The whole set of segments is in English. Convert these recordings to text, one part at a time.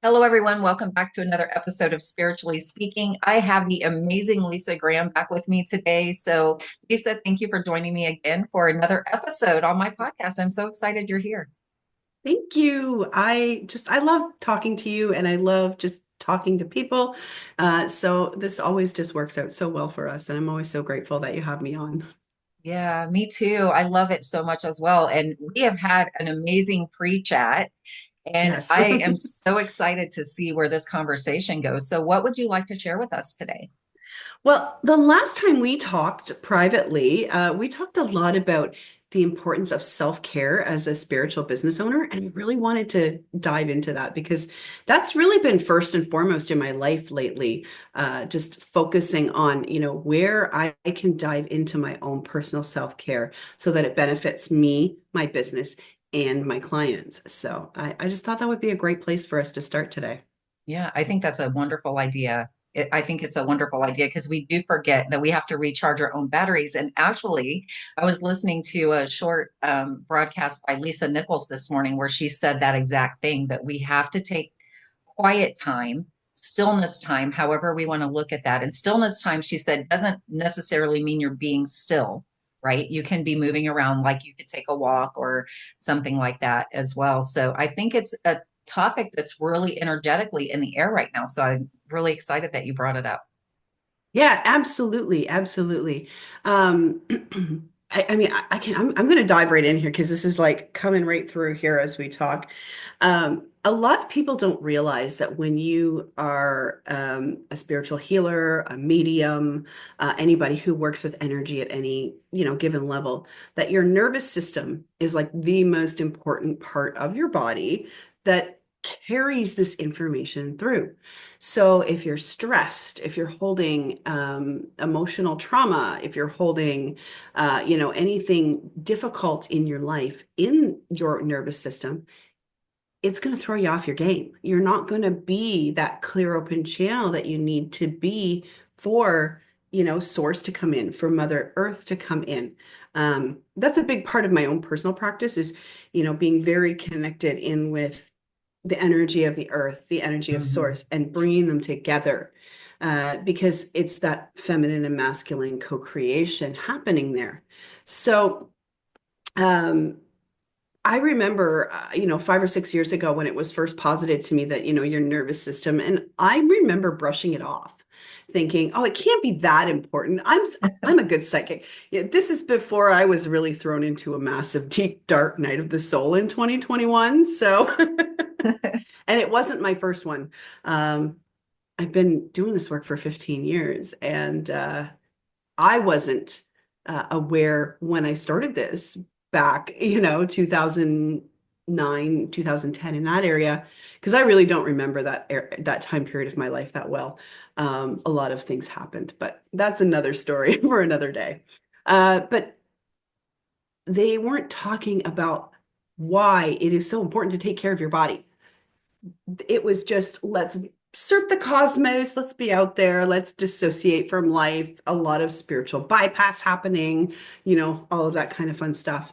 Hello, everyone. Welcome back to another episode of Spiritually Speaking. I have the amazing Lisa Graham back with me today. So, Lisa, thank you for joining me again for another episode on my podcast. I'm so excited you're here. Thank you. I love talking to you and I love just talking to people. So this always just works out so well for us. And I'm always so grateful that you have me on. Yeah, me too. I love it so much as well. And we have had an amazing pre chat, and Yes. I am so excited to see where this conversation goes. So, what would you like to share with us today? Well, the last time we talked privately, we talked a lot about the importance of self-care as a spiritual business owner. And I really wanted to dive into that because that's really been first and foremost in my life lately. Just focusing on, where I can dive into my own personal self-care so that it benefits me, my business, and my clients. So I just thought that would be a great place for us to start today. Yeah, I think that's a wonderful idea. I think it's a wonderful idea because we do forget that we have to recharge our own batteries. And actually, I was listening to a short broadcast by Lisa Nichols this morning where she said that exact thing that we have to take quiet time, stillness time, however we want to look at that. And stillness time, she said, doesn't necessarily mean you're being still, right? You can be moving around, like you could take a walk or something like that as well. So I think it's a topic that's really energetically in the air right now. So I'm really excited that you brought it up. Yeah, absolutely, absolutely. Um, I mean, I can. I'm going to dive right in here because this is like coming right through here as we talk. A lot of people don't realize that when you are a spiritual healer, a medium, anybody who works with energy at any given level, that your nervous system is like the most important part of your body that carries this information through. So if you're stressed, if you're holding emotional trauma, if you're holding, anything difficult in your life, in your nervous system, it's going to throw you off your game. You're not going to be that clear open channel that you need to be for, source to come in, for Mother Earth to come in. That's a big part of my own personal practice is, being very connected in with the energy of the earth, the energy of Mhm. source, and bringing them together because it's that feminine and masculine co-creation happening there. So, um, I remember, 5 or 6 years ago when it was first posited to me that, your nervous system, and I remember brushing it off, thinking, oh, it can't be that important. I'm a good psychic. Yeah, this is before I was really thrown into a massive, deep, dark night of the soul in 2021. So, and it wasn't my first one. Um, I've been doing this work for 15 years, and I wasn't aware when I started this back, 2009, 2010 in that area, because I really don't remember that time period of my life that well. A lot of things happened, but that's another story for another day. But they weren't talking about why it is so important to take care of your body. It was just let's surf the cosmos, let's be out there, let's dissociate from life, a lot of spiritual bypass happening, all of that kind of fun stuff.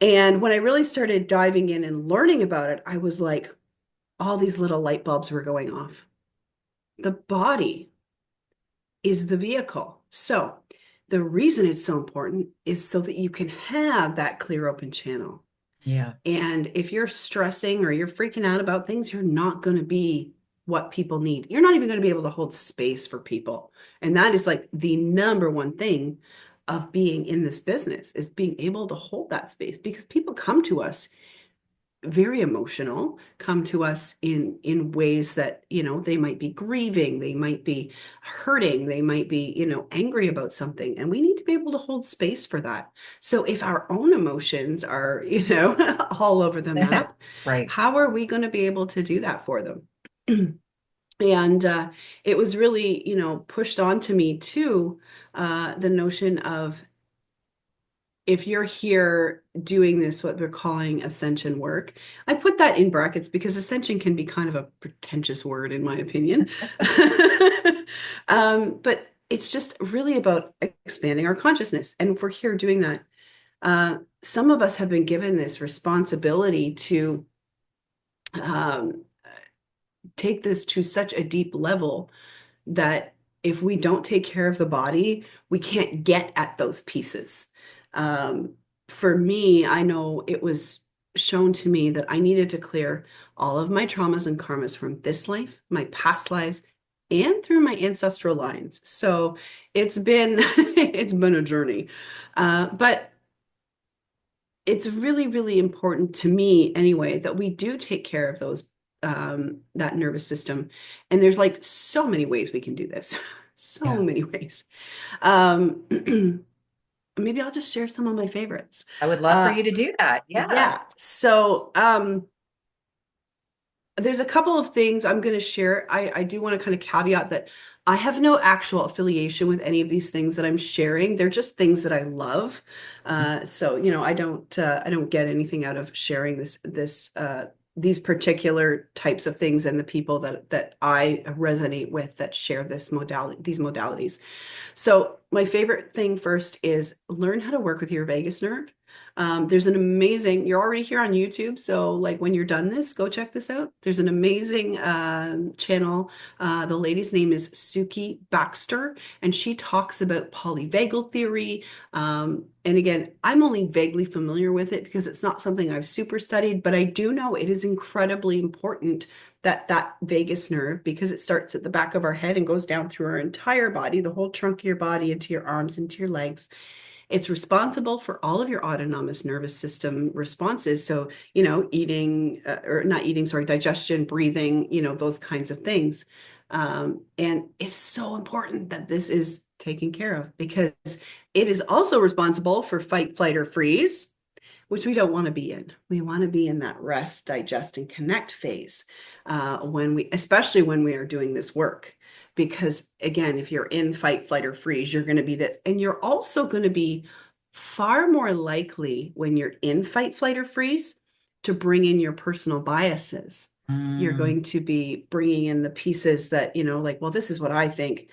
And when I really started diving in and learning about it, I was like, all these little light bulbs were going off. The body is the vehicle. So the reason it's so important is so that you can have that clear open channel. Yeah. And if you're stressing or you're freaking out about things, you're not going to be what people need. You're not even going to be able to hold space for people. And that is like the number one thing of being in this business is being able to hold that space because people come to us very emotional, come to us in ways that, they might be grieving, they might be hurting, they might be, angry about something, and we need to be able to hold space for that. So if our own emotions are, all over the map, Right. how are we going to be able to do that for them? And it was really, pushed on to me too, the notion of if you're here doing this, what we're calling ascension work, I put that in brackets because ascension can be kind of a pretentious word, in my opinion. But it's just really about expanding our consciousness. And if we're here doing that, some of us have been given this responsibility to um, take this to such a deep level that if we don't take care of the body, we can't get at those pieces. Um, for me, I know it was shown to me that I needed to clear all of my traumas and karmas from this life, my past lives, and through my ancestral lines. So it's been it's been a journey. But it's really, really important to me anyway that we do take care of those that nervous system. And there's like so many ways we can do this. So Yeah. many ways. Um, maybe I'll just share some of my favorites. I would love for Uh, you to do that. Yeah. yeah. So there's a couple of things I'm going to share. I do want to kind of caveat that I have no actual affiliation with any of these things that I'm sharing. They're just things that I love. So, I don't get anything out of sharing these particular types of things and the people that I resonate with that share these modalities. So my favorite thing first is learn how to work with your vagus nerve. There's an amazing, you're already here on YouTube. So like when you're done this, go check this out. There's an amazing channel. The lady's name is Suki Baxter, and she talks about polyvagal theory. And again, I'm only vaguely familiar with it because it's not something I've super studied, but I do know it is incredibly important that vagus nerve, because it starts at the back of our head and goes down through our entire body, the whole trunk of your body, into your arms, into your legs. It's responsible for all of your autonomous nervous system responses. So, eating or not eating, sorry, digestion, breathing, those kinds of things. And it's so important that this is taken care of, because it is also responsible for fight, flight, or freeze, which we don't want to be in. We want to be in that rest, digest, and connect phase especially when we are doing this work. Because again, if you're in fight, flight, or freeze, you're going to be this. And you're also going to be far more likely when you're in fight, flight, or freeze to bring in your personal biases. You're Mm, going to be bringing in the pieces that, like, well, this is what I think.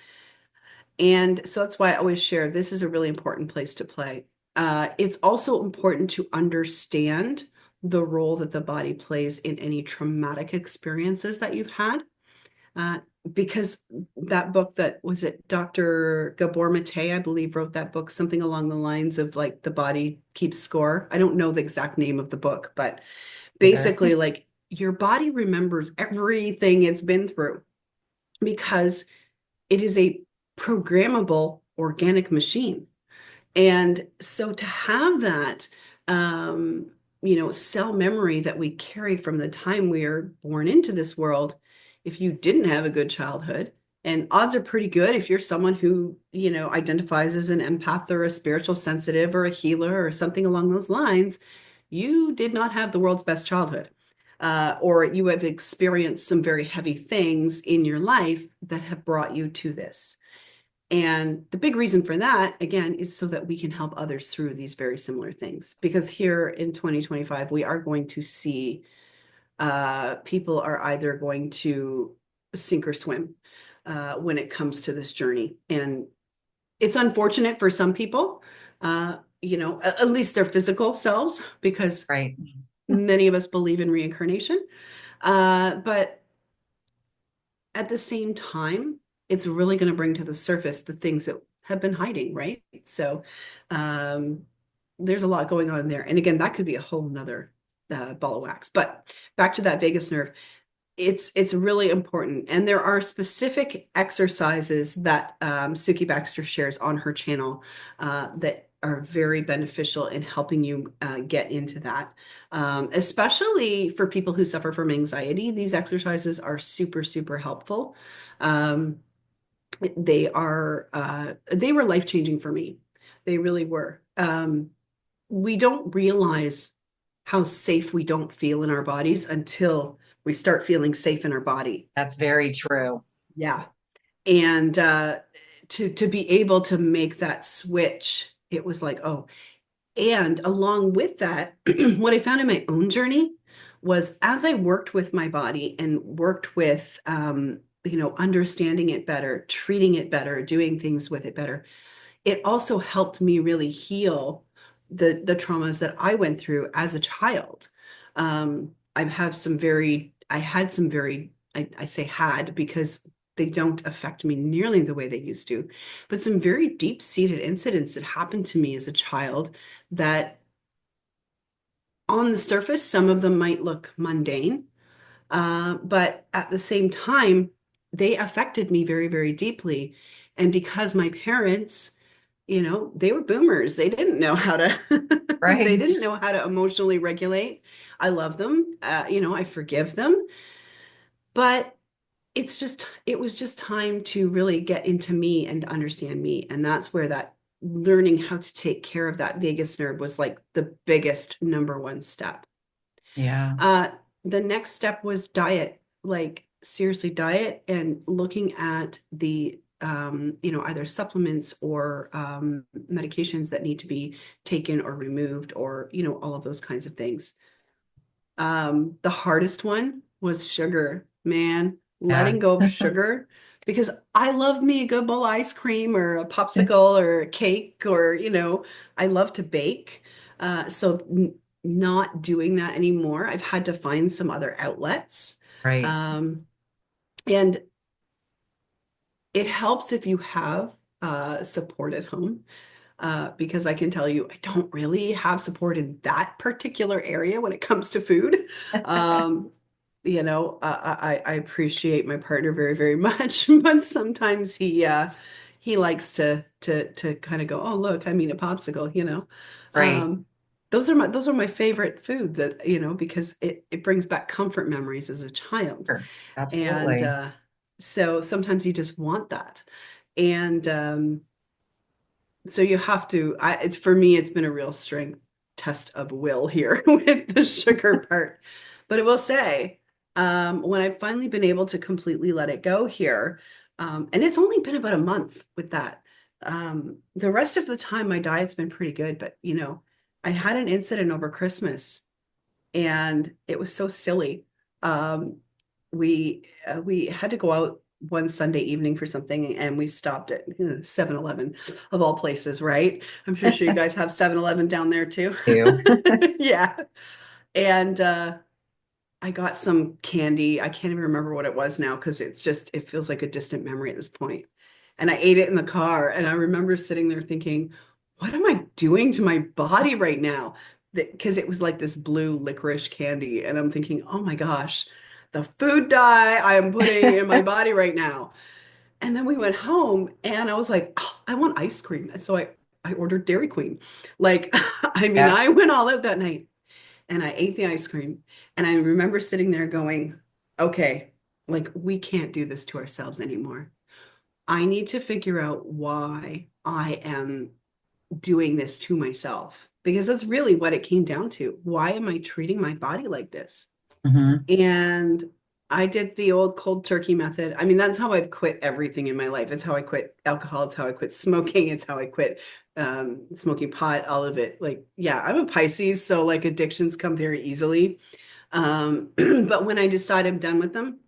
And so that's why I always share this is a really important place to play. It's also important to understand the role that the body plays in any traumatic experiences that you've had. Uh, because that book, that was it, Dr. Gabor Mate, I believe, wrote that book, something along the lines of like the body keeps score. I don't know the exact name of the book, but either. basically, like your body remembers everything it's been through because it is a programmable organic machine. And so to have that, cell memory that we carry from the time we are born into this world, if you didn't have a good childhood, and odds are pretty good if you're someone who, identifies as an empath or a spiritual sensitive or a healer or something along those lines, you did not have the world's best childhood. Or you have experienced some very heavy things in your life that have brought you to this. And the big reason for that, again, is so that we can help others through these very similar things. Because here in 2025, we are going to see people are either going to sink or swim when it comes to this journey. And it's unfortunate for some people, at least their physical selves, because Right. many of us believe in reincarnation. But at the same time, it's really going to bring to the surface the things that have been hiding, right? So um, there's a lot going on there. And again, that could be a whole nother ball of wax. But back to that vagus nerve, it's really important. And there are specific exercises that Suki Baxter shares on her channel that are very beneficial in helping you get into that. Especially for people who suffer from anxiety, these exercises are super, super helpful. Um, they were life-changing for me. They really were. We don't realize how safe we don't feel in our bodies until we start feeling safe in our body. That's very true. Yeah. And to be able to make that switch, it was like, oh, and along with that, what I found in my own journey was as I worked with my body and worked with understanding it better, treating it better, doing things with it better, it also helped me really heal the traumas that I went through as a child. I had some very I say had because they don't affect me nearly the way they used to, but some very deep-seated incidents that happened to me as a child that on the surface, some of them might look mundane, but at the same time, they affected me very, very deeply. And because my parents, they were boomers, they didn't know how to, they Right. didn't know how to emotionally regulate. I love them, I forgive them, but it was just time to really get into me and understand me. And that's where that learning how to take care of that vagus nerve was like the biggest number one step. Yeah. Uh, the next step was diet, like seriously diet and looking at the either supplements or medications that need to be taken or removed or, all of those kinds of things. The hardest one was sugar, man, Yeah. letting go of sugar because I love me a good bowl of ice cream or a popsicle or a cake or, I love to bake. So not doing that anymore. I've had to find some other outlets. Right. Um, and it helps if you have support at home because I can tell you, I don't really have support in that particular area when it comes to food. Um, I appreciate my partner very, very much, but sometimes he likes to kind of go, oh, look, I mean a popsicle, Right. Um, those are my favorite foods, because it brings back comfort memories as a child. Sure. And Absolutely. so sometimes you just want that. And so you have to it's for me it's been a real strength test of will here with the sugar part, but I will say when I've finally been able to completely let it go here, and it's only been about a month with that, the rest of the time my diet's been pretty good, but I had an incident over Christmas and it was so silly. Um, we had to go out one Sunday evening for something, and we stopped at 7-Eleven of all places, right? I'm sure you guys have 7-Eleven down there too. Do. Yeah. And I got some candy. I can't even remember what it was now because it feels like a distant memory at this point. And I ate it in the car. And I remember sitting there thinking, what am I doing to my body right now? Because it was like this blue licorice candy. And I'm thinking, oh my gosh, the food dye I am putting in my body right now. And then we went home and I was like, oh, I want ice cream. And so I ordered Dairy Queen. Like, I mean, Yeah. I went all out that night and I ate the ice cream. And I remember sitting there going, okay, like we can't do this to ourselves anymore. I need to figure out why I am doing this to myself because that's really what it came down to. Why am I treating my body like this? Hmm. And I did the old cold turkey method. I mean, that's how I've quit everything in my life. It's how I quit alcohol. It's how I quit smoking. It's how I quit smoking pot, all of it. Like, yeah, I'm a Pisces, so like addictions come very easily. But when I decide I'm done with them,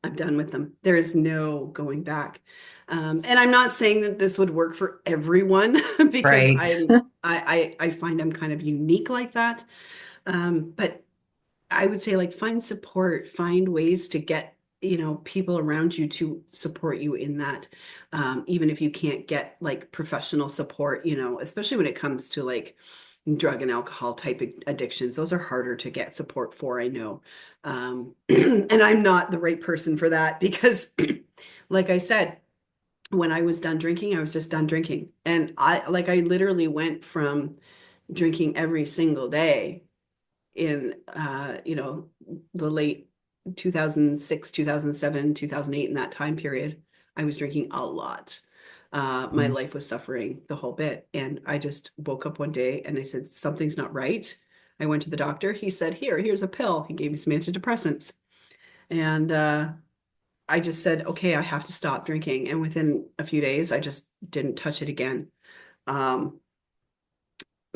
I'm done with them. There is no going back. And I'm not saying that this would work for everyone because Right. I find I'm kind of unique like that. But I would say like find support, find ways to get, people around you to support you in that. Even if you can't get like professional support, especially when it comes to like drug and alcohol type addictions, those are harder to get support for, I know. And I'm not the right person for that because like I said, when I was done drinking, I was just done drinking. And I literally went from drinking every single day in the late 2006, 2007, 2008, in that time period. I was drinking a lot. My life was suffering the whole bit, and I just woke up one day and I said something's not right. I went to the doctor. He said, here's a pill. He gave me some antidepressants, and I just said, okay, I have to stop drinking, and within a few days I just didn't touch it again. um,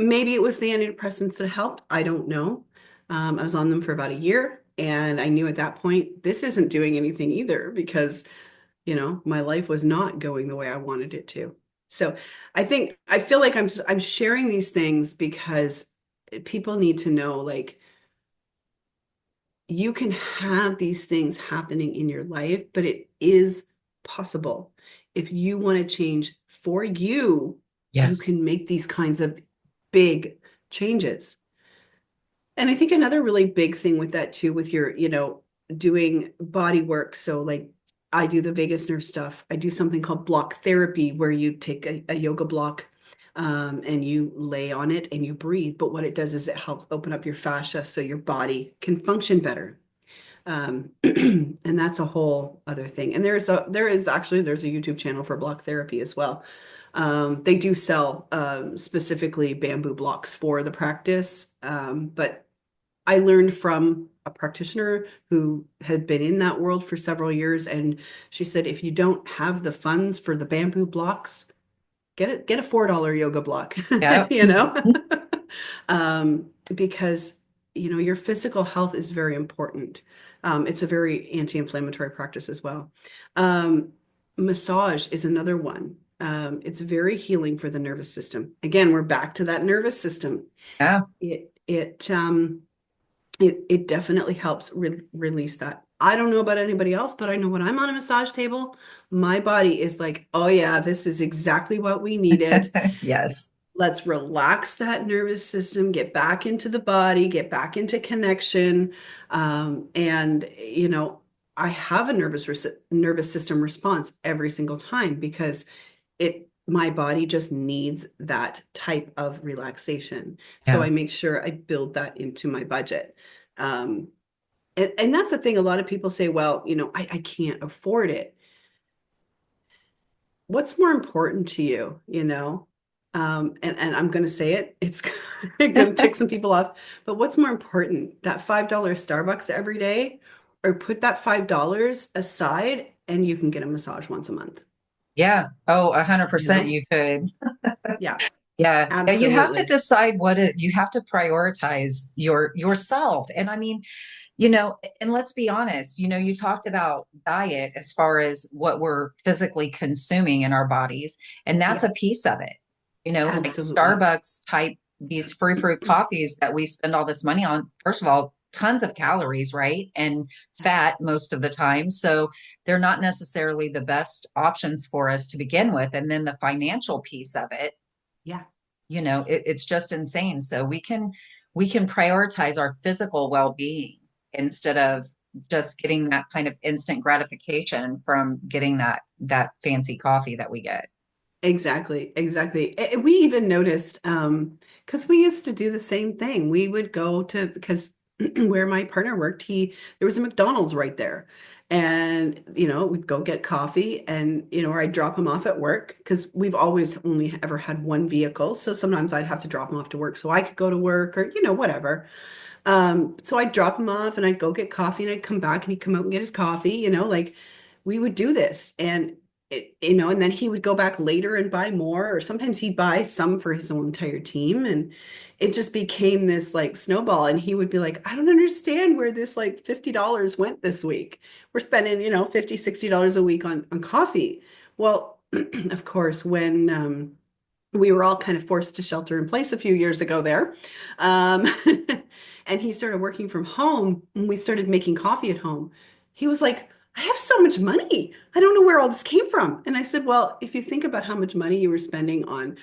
Maybe it was the antidepressants that helped. I don't know. I was on them for about a year, and I knew at that point this isn't doing anything either because, my life was not going the way I wanted it to. So I feel like I'm sharing these things because people need to know like you can have these things happening in your life, but it is possible. If you want to change for you, you Yes. can make these kinds of big changes. And I think another really big thing with that too, with your, doing body work. So like I do the vagus nerve stuff. I do something called block therapy where you take a yoga block and you lay on it and you breathe. But what it does is it helps open up your fascia so your body can function better. And that's a whole other thing. And there's a YouTube channel for block therapy as well. They do sell specifically bamboo blocks for the practice, but I learned from a practitioner who had been in that world for several years, and she said, if you don't have the funds for the bamboo blocks, get a $4 yoga block, Yeah. you know, because your physical health is very important. It's a very anti-inflammatory practice as well. Um, Massage is another one. It's very healing for the nervous system. Again, we're back to that nervous system. Yeah. It definitely helps release that. I don't know about anybody else, but I know when I'm on a massage table, my body is like, oh yeah, this is exactly what we needed. Yes. Let's relax that nervous system, get back into the body, get back into connection. And I have a nervous system response every single time because my body just needs that type of relaxation. So Yeah. I make sure I build that into my budget. Um, and that's the thing. A lot of people say, well, I can't afford it. What's more important to you, and I'm going to say it, it's going to tick some people off, but what's more important, that $5 Starbucks every day, or put that $5 aside and you can get a massage once a month, Yeah. Oh, you 100% know? you could. Yeah, Yeah. Yeah. You have to absolutely. decide you have to prioritize yourself. And I mean, and let's be honest, you talked about diet as far as what we're physically consuming in our bodies, and that's Yeah, a piece of it. Like absolutely. Starbucks type, these free fruit coffees that we spend all this money on, first of all, tons of calories, right? And fat most of the time. So they're not necessarily the best options for us to begin with. And then the financial piece of it, Yeah, it's just insane. So we can prioritize our physical well-being instead of just getting that kind of instant gratification from getting that fancy coffee that we get. exactly, exactly. We even noticed, because we used to do the same thing. We would go to, because where my partner worked, there was a McDonald's right there. And, we'd go get coffee and, or I'd drop him off at work because we've always only ever had one vehicle. So sometimes I'd have to drop him off to work so I could go to work or, whatever. So I'd drop him off and I'd go get coffee and I'd come back and he'd come out and get his coffee, like we would do this. And and then he would go back later and buy more, or sometimes he'd buy some for his own entire team. And it just became this like snowball. And he would be like, I don't understand where this like $50 went this week. We're spending, $50, $60 a week on coffee. Well, of course, when we were all kind of forced to shelter in place a few years ago there. Um, and he started working from home and we started making coffee at home. He was like, I have so much money. I don't know where all this came from. And I said, well, if you think about how much money you were spending on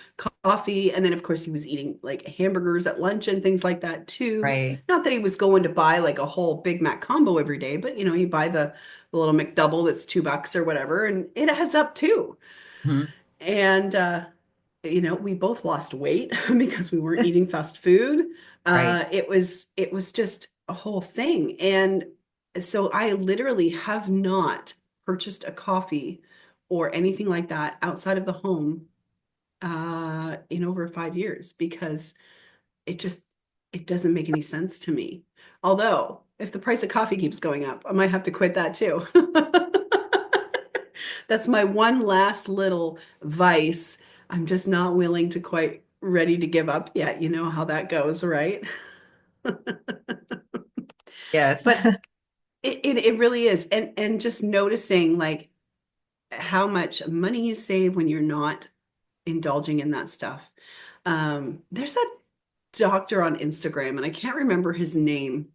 coffee, and then of course he was eating like hamburgers at lunch and things like that too. Right. Not that he was going to buy like a whole Big Mac combo every day, but you buy the little McDouble that's $2 or whatever, and it adds up too. Mhm. And we both lost weight because we weren't eating fast food. Right. It was just a whole thing. And so I literally have not purchased a coffee or anything like that outside of the home in over 5 years because it just it doesn't make any sense to me. Although if the price of coffee keeps going up, I might have to quit that too. That's my one last little vice. I'm just not willing to quite ready to give up yet. You know how that goes, right? Yes. But it really is. And just noticing like how much money you save when you're not indulging in that stuff. There's a doctor on Instagram, and I can't remember his name,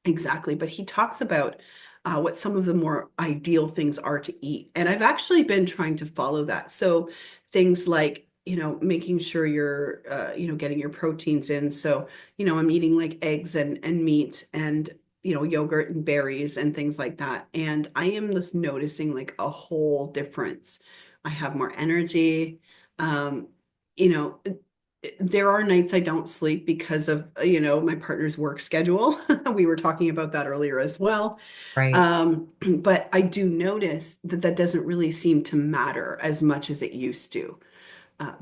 Exactly. But he talks about what some of the more ideal things are to eat. And I've actually been trying to follow that. So things like, making sure you're, getting your proteins in. So, I'm eating like eggs and meat and, yogurt and berries and things like that. And I am just noticing like a whole difference. I have more energy. Um, you know, there are nights I don't sleep because of, my partner's work schedule. We were talking about that earlier as well. Right. But I do notice that that doesn't really seem to matter as much as it used to,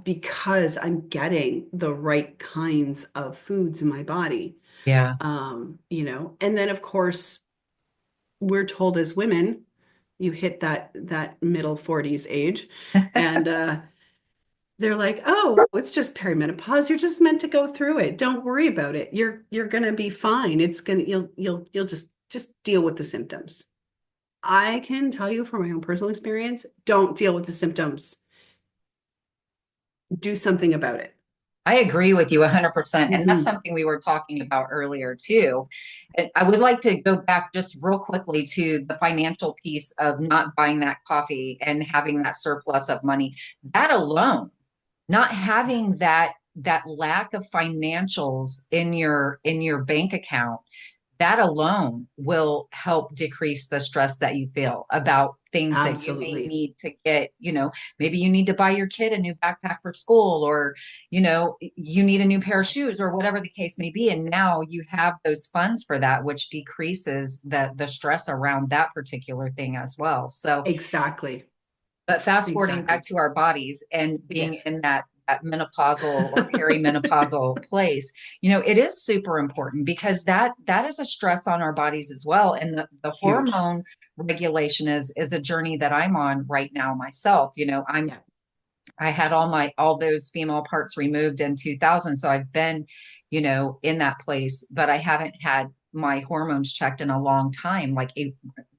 because I'm getting the right kinds of foods in my body. Yeah. And then of course we're told as women, you hit that middle 40s age, and they're like, "Oh, it's just perimenopause. You're just meant to go through it. Don't worry about it. You're gonna be fine. It's gonna you'll just deal with the symptoms." I can tell you from my own personal experience, don't deal with the symptoms. Do something about it. I agree with you 100%. And that's Hmm. something we were talking about earlier too. And I would like to go back just real quickly to the financial piece of not buying that coffee and having that surplus of money. That alone, not Yeah, having that lack of financials in your bank account, that alone will help decrease the stress that you feel about things that you may absolutely. need to get, maybe you need to buy your kid a new backpack for school, or, you need a new pair of shoes, or whatever the case may be. And now you have those funds for that, which decreases the stress around that particular thing as well. So, Exactly. but fast forwarding back Exactly. to our bodies and being Yes. in that menopausal or perimenopausal place, it is super important because that is a stress on our bodies as well. And the Huge. hormone regulation is a journey that I'm on right now myself. Yeah. I had all those female parts removed in 2000, so I've been, in that place, but I haven't had my hormones checked in a long time, like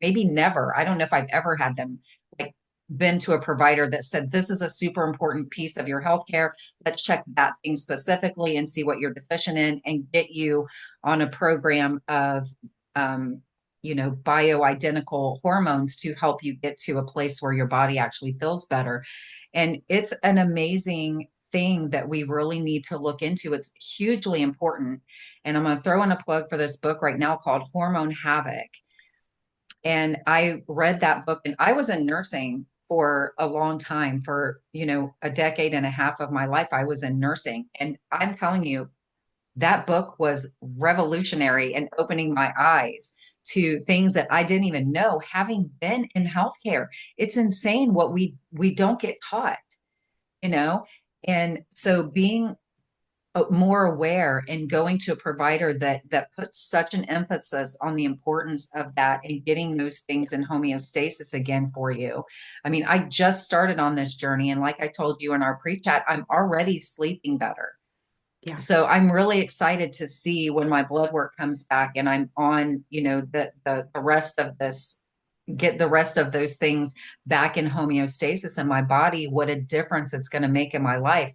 maybe never. I don't know if I've ever had them, like, been to a provider that said this is a super important piece of your healthcare. Let's check that thing specifically and see what you're deficient in and get you on a program of um, bioidentical hormones to help you get to a place where your body actually feels better. And it's an amazing thing that we really need to look into. It's hugely important. And I'm going to throw in a plug for this book right now called Hormone Havoc. And I read that book, and I was in nursing for a long time. For, a decade and a half of my life, I was in nursing. And I'm telling you, that book was revolutionary and opening my eyes to things that I didn't even know, having been in healthcare. It's insane what we don't get taught, you know? And so being more aware and going to a provider that puts such an emphasis on the importance of that and getting those things in homeostasis again for you. I mean, I just started on this journey, and like I told you in our pre-chat, I'm already sleeping better. Yeah. So I'm really excited to see when my blood work comes back and I'm on, the rest of this, get the rest of those things back in homeostasis in my body, what a difference it's going to make in my life.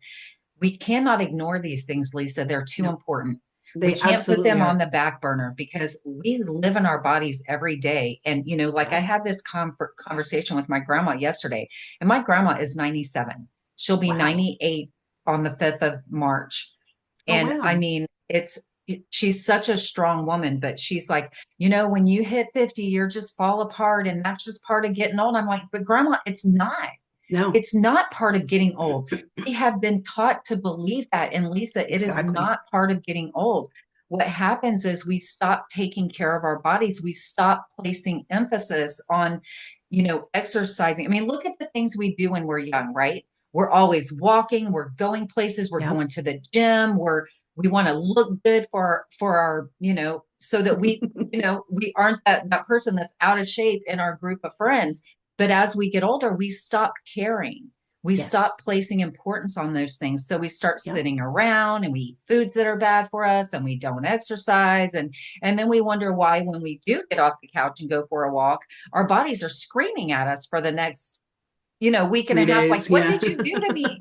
We cannot ignore these things, Lisa. They're too No, important. We they can't put absolutely them on are. the back burner because we live in our bodies every day. And, like I Yeah. had this conversation with my grandma yesterday, and my grandma is 97. She'll be Wow. 98 on the 5th of March. Oh, And I wow. mean, she's such a strong woman, but she's like, when you hit 50, you're just fall apart. And that's just part of getting old. I'm like, but grandma, it's not. No, It's not part of getting old. We have been taught to believe that. And Lisa, it is exactly. not part of getting old. What happens is we stop taking care of our bodies. We stop placing emphasis on, exercising. I mean, look at the things we do when we're young, right? We're always walking, we're going places, we're Yep. going to the gym, we want to look good for our, so that we aren't that person that's out of shape in our group of friends. But as we get older, we stop caring. We Yes. stop placing importance on those things. So we start Yep. sitting around and we eat foods that are bad for us and we don't exercise. And then we wonder why when we do get off the couch and go for a walk, our bodies are screaming at us for the next, week and a 3 half. Like, days. what Yeah. did you do to me?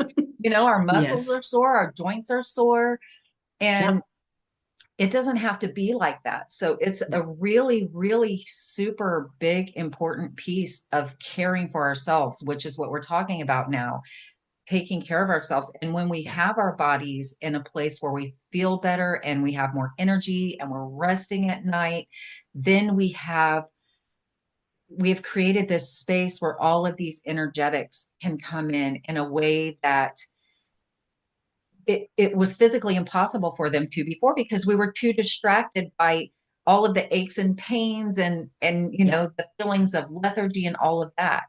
Our muscles Yes. are sore, our joints are sore. And Yep. it doesn't have to be like that. So it's a really, really super big, important piece of caring for ourselves, which is what we're talking about now, taking care of ourselves. And when we have our bodies in a place where we feel better and we have more energy and we're resting at night, then we have created this space where all of these energetics can come in a way that it was physically impossible for them to before, because we were too distracted by all of the aches and pains and Yeah. the feelings of lethargy and all of that.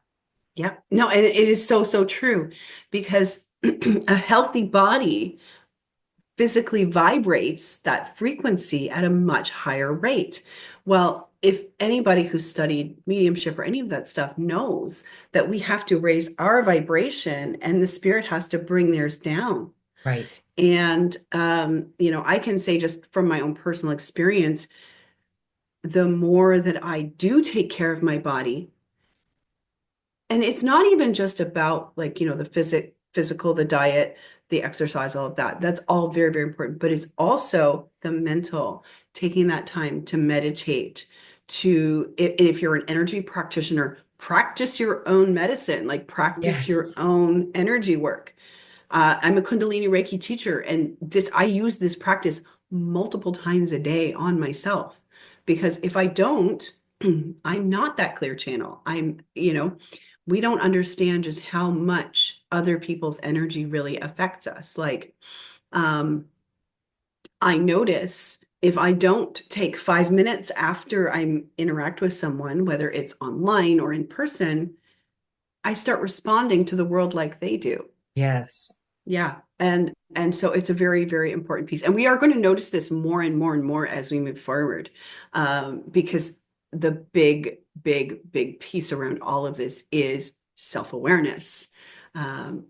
Yeah. No, and it is so, so true because a healthy body physically vibrates that frequency at a much higher rate. Well, if anybody who's studied mediumship or any of that stuff knows that we have to raise our vibration and the spirit has to bring theirs down. Right. And, I can say just from my own personal experience, the more that I do take care of my body, and it's not even just about like, the physical, the diet, the exercise, all of that. That's all very, very important. But it's also the mental, taking that time to meditate, if you're an energy practitioner, practice your own medicine, like practice your Yes. own energy work. I'm a Kundalini Reiki teacher, and I use this practice multiple times a day on myself because if I don't, I'm not that clear channel. We don't understand just how much other people's energy really affects us. Like, um, I notice if I don't take 5 minutes after I interact with someone, whether it's online or in person, I start responding to the world like they do. Yes. Yeah. And so it's a very, very important piece. And we are going to notice this more and more and more as we move forward. Because the big, big, big piece around all of this is self-awareness. And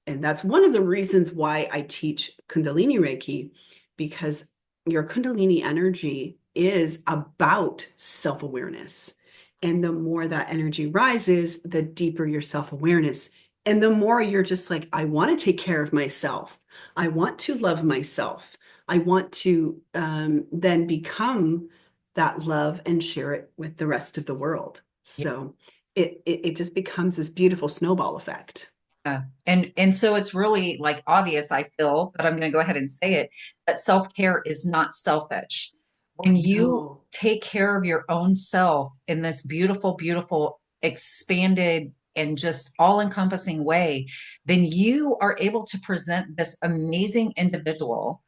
that's one of the reasons why I teach Kundalini Reiki, because your Kundalini energy is about self-awareness. And the more that energy rises, the deeper your self-awareness and the more you're just like, I want to take care of myself. I want to love myself. I want to then become that love and share it with the rest of the world. So it just becomes this beautiful snowball effect. Yeah. And so it's really like obvious, I feel, but I'm going to go ahead and say it, that self-care is not selfish. When you No. take care of your own self in this beautiful, beautiful, expanded and just all-encompassing way, then you are able to present this amazing individual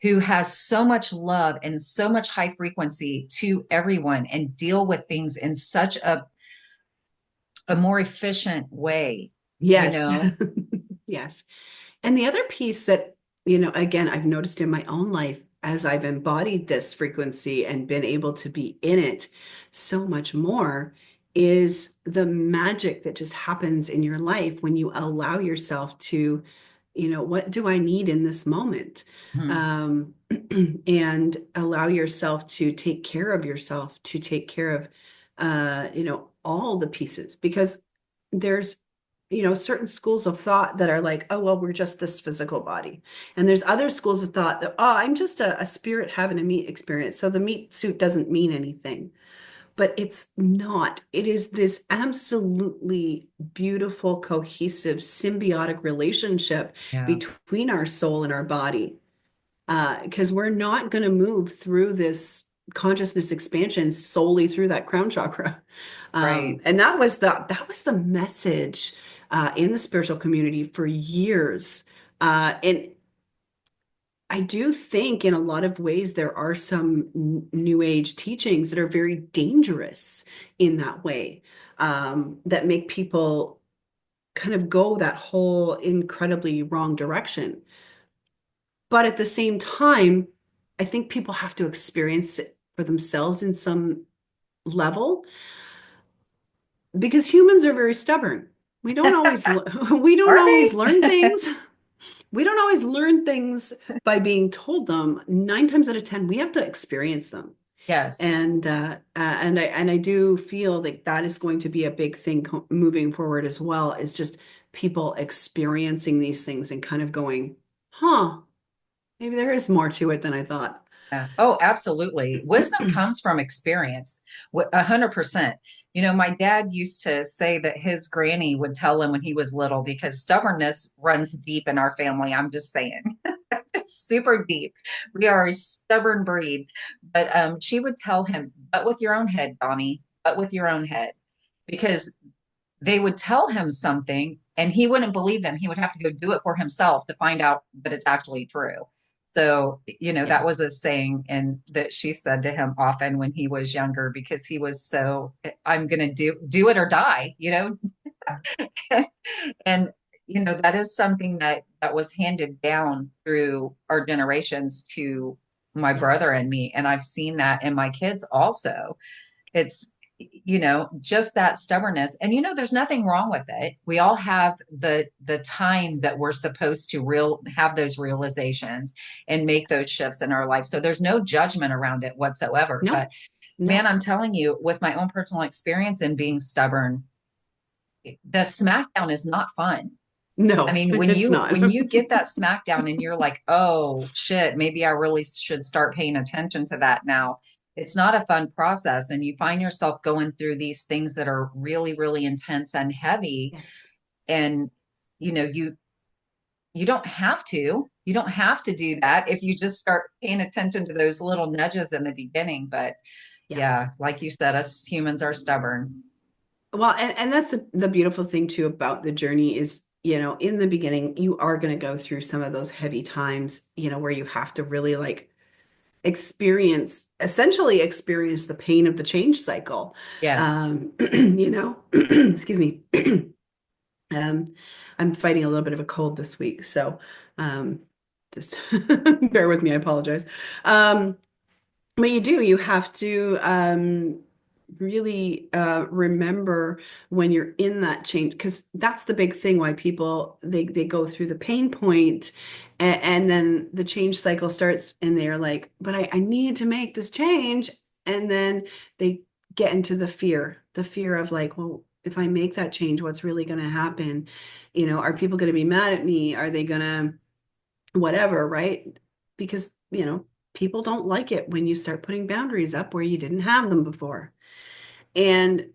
who has so much love and so much high frequency to everyone and deal with things in such a more efficient way, you Yes. know? Yes. And the other piece that, again, I've noticed in my own life as I've embodied this frequency and been able to be in it so much more is the magic that just happens in your life when you allow yourself to, what do I need in this moment? Mhm. Um, and allow yourself to take care of yourself, to take care of, all the pieces because there's certain schools of thought that are like, oh, well, we're just this physical body. And there's other schools of thought that, oh, I'm just a spirit having a meat experience. So the meat suit doesn't mean anything. But it's not. It is this absolutely beautiful, cohesive, symbiotic relationship Yeah. between our soul and our body. Because we're not going to move through this consciousness expansion solely through that crown chakra. Right. And that was the message in the spiritual community for years. And I do think in a lot of ways there are some new age teachings that are very dangerous in that way, that make people kind of go that whole incredibly wrong direction. But at the same time, I think people have to experience it for themselves in some level because humans are very stubborn. We don't always we don't Are always they? learn things. We don't always learn things by being told them. 9 times out of 10, we have to experience them. Yes. And I do feel that that is going to be a big thing moving forward as well, is just people experiencing these things and kind of going, huh. Maybe there is more to it than I thought. Yeah. Oh, absolutely. Wisdom comes from experience, 100%. You know, my dad used to say that his granny would tell him when he was little, because stubbornness runs deep in our family. I'm just saying, it's super deep. We are a stubborn breed. But she would tell him, but with your own head, Donnie, but with your own head. Because they would tell him something and he wouldn't believe them. He would have to go do it for himself to find out that it's actually true. So, you know, Yeah. that was a saying and that she said to him often when he was younger, because he was so, I'm going to do it or die, you know? And, you know, that is something that was handed down through our generations to my Yes. brother and me. And I've seen that in my kids also. It's, you know, just that stubbornness. And you know, there's nothing wrong with it. We all have the time that we're supposed to real have those realizations and make those Yes. shifts in our life. So there's no judgment around it whatsoever. No, But man, no, I'm telling you, with my own personal experience in being stubborn, the smackdown is not fun. I no, mean, it's not. when you get that smackdown and you're like, oh shit, maybe I really should start paying attention to that now. It's not a fun process. And you find yourself going through these things that are really, really intense and heavy. Yes. And you know, you don't have to. You don't have to do that if you just start paying attention to those little nudges in the beginning. But Yeah. yeah, like you said, us humans are stubborn. Well, and that's the beautiful thing too about the journey is, in the beginning, you are going to go through some of those heavy times, where you have to really like essentially experience the pain of the change cycle. Yes. Excuse me. Um, I'm fighting a little bit of a cold this week, so um, just bear with me. I apologize. But you have to really remember when you're in that change, because that's the big thing why people they go through the pain point, and then the change cycle starts and they're like, but I need to make this change. And then they get into the fear of like, well, if I make that change, what's really going to happen? Are people going to be mad at me? Are they going to whatever, right? Because, people don't like it when you start putting boundaries up where you didn't have them before. And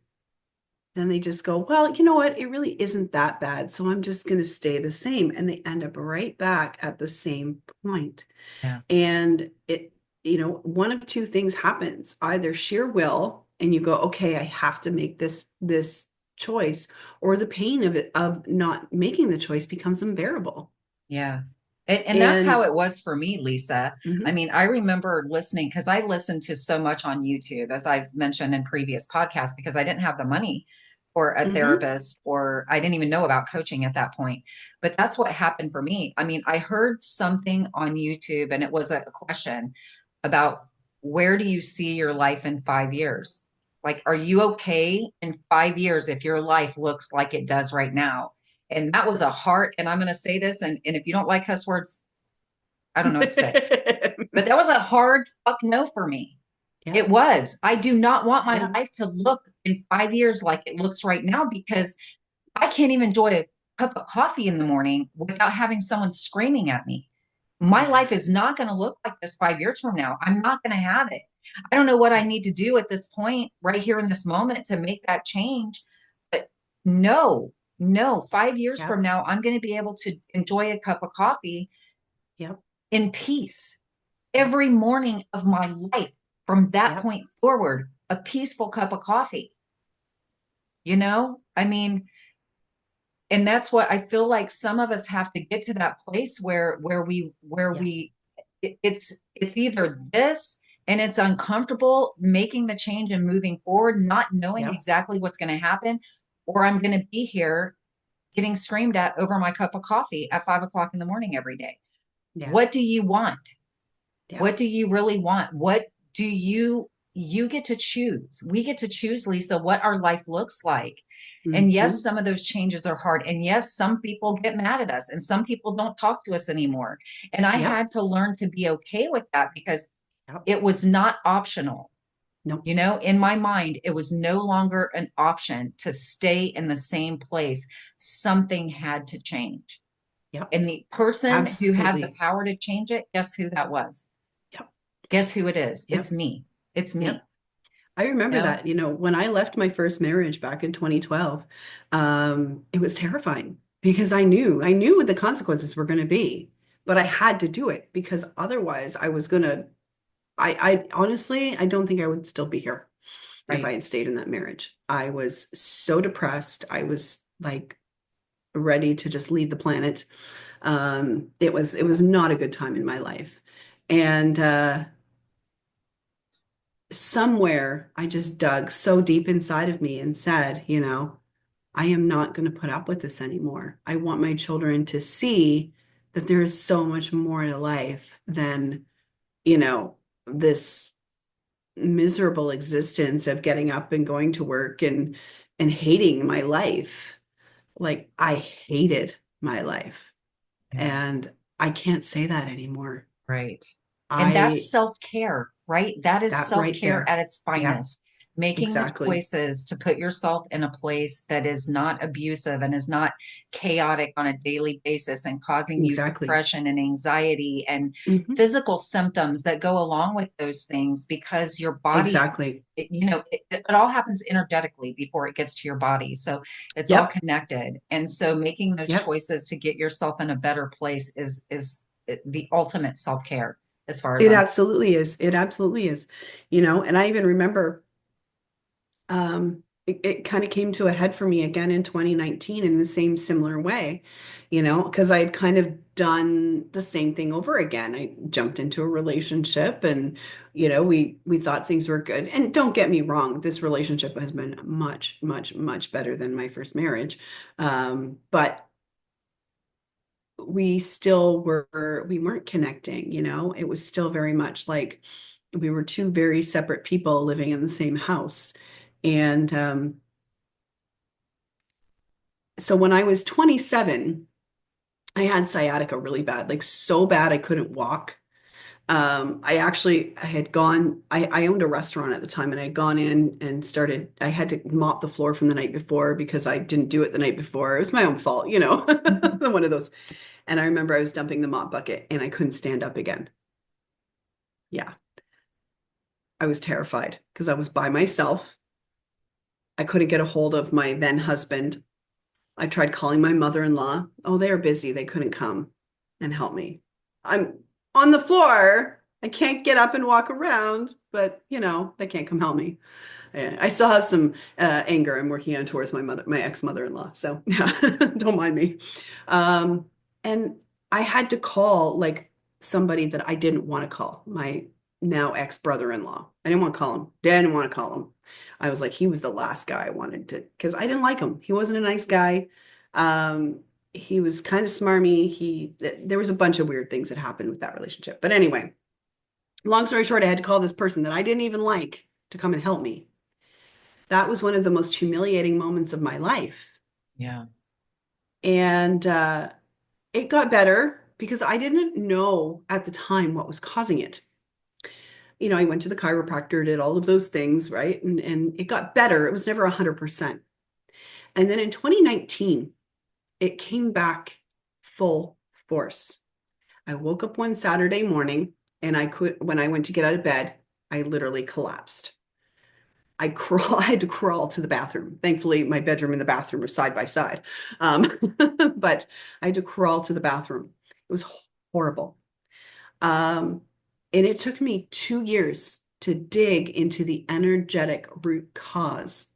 then they just go, well, you know what? It really isn't that bad. So I'm just going to stay the same. And they end up right back at the same point. Yeah. And one of two things happens: either sheer will, and you go, okay, I have to make this choice, or the pain of it, of not making the choice, becomes unbearable. Yeah. And that's how And it was for me, Lisa. I mhm, mean, I remember listening because I listened to so much on YouTube, as I've mentioned in previous podcasts, because I didn't have the money for a mhm, therapist, or I didn't even know about coaching at that point. But that's what happened for me. I mean, I heard something on YouTube and it was a question about, where do you see your life in 5 years? Like, are you okay in 5 years if your life looks like it does right now? And that was a hard, and I'm going to say this, and if you don't like cuss words, I don't know what to say, but that was a hard fuck no for me. Yeah, It was. I do not want my yeah, life to look in 5 years like it looks right now, because I can't even enjoy a cup of coffee in the morning without having someone screaming at me. My yeah, life is not going to look like this 5 years from now. I'm not going to have it. I don't know what I yeah, need to do at this point, right here in this moment, to make that change. But no, no, 5 years yeah, from now, I'm going to be able to enjoy a cup of coffee yeah, in peace yeah, every morning of my life from that yeah, point forward, a peaceful cup of coffee. You know, I mean, and that's what I feel like some of us have to get to, that place where yeah, we it's either this, and it's uncomfortable making the change and moving forward, not knowing yeah, exactly what's going to happen, or I'm going to be here getting screamed at over my cup of coffee at 5 o'clock in the morning every day. yeah, What do you want? yeah. What do you really want? What do you get to choose? We get to choose, Lisa, what our life looks like. And yes, Hmm. some of those changes are hard. And yes, some people get mad at us and some people don't talk to us anymore. And I Yep, had to learn to be okay with that, because yep, it was not optional. nope, You know, in my mind, it was no longer an option to stay in the same place. Something had to change. Yep. And the person who had the Absolutely. power to change it, guess who that was? Yep. Guess who it is? It's Yep. me. It's me. Yep. I remember You know? that, when I left my first marriage back in 2012, it was terrifying because I knew what the consequences were going to be, but I had to do it because otherwise I was going to, I honestly, I don't think I would still be here if I Right. had stayed in that marriage. I was so depressed. I was like ready to just leave the planet. It was not a good time in my life. And somewhere I just dug so deep inside of me and said, I am not going to put up with this anymore. I want my children to see that there is so much more to life than, this miserable existence of getting up and going to work and hating my life. Like I hated my life. Yeah. And I can't say that anymore. Right. And that's I self-care, right? That is That right self-care there. at its Yeah, finest. Making the exactly. choices to put yourself in a place that is not abusive and is not chaotic on a daily basis and causing you Exactly. depression and anxiety and Hmm. physical symptoms that go along with those things because your body, Exactly. it all happens energetically before it gets to your body. So it's all Yep. connected. And so making those Yep. choices to get yourself in a better place is the ultimate self-care as far as It I'm. absolutely is. It absolutely is. And I even remember it kind of came to a head for me again in 2019 in the same similar way, because I had kind of done the same thing over again. I jumped into a relationship and, we thought things were good. And don't get me wrong, this relationship has been much, much, much better than my first marriage. But we weren't connecting, it was still very much like we were two very separate people living in the same house. And so when I was 27, I had sciatica really bad, like so bad I couldn't walk. I had gone, I owned a restaurant at the time and I had gone in and I had to mop the floor from the night before because I didn't do it the night before. It was my own fault, Mhm. one of those. And I remember I was dumping the mop bucket and I couldn't stand up again. Yeah, I was terrified because I was by myself. I couldn't get a hold of my then husband. I tried calling my mother-in-law. Oh, they are busy. They couldn't come and help me. I'm on the floor. I can't get up and walk around, but they can't come help me. I still have some anger I'm working on towards my ex-mother-in-law. So yeah, don't mind me. Um, and I had to call like somebody that I didn't want to call, my now ex-brother-in-law. I didn't want to call him. Didn't want to call him. I was like, he was the last guy I wanted to, because I didn't like him. He wasn't a nice guy. Um, he was kind of smarmy. There was a bunch of weird things that happened with that relationship. But anyway, long story short, I had to call this person that I didn't even like to come and help me. That was one of the most humiliating moments of my life. Yeah. And it got better because I didn't know at the time what was causing it. I went to the chiropractor, did all of those things, right? And it got better. It was never 100%. And then in 2019, it came back full force. I woke up one Saturday morning and when I went to get out of bed, I literally collapsed. I had to crawl to the bathroom. Thankfully, my bedroom and the bathroom are side by side. But I had to crawl to the bathroom. It was horrible. Um, and it took me 2 years to dig into the energetic root cause.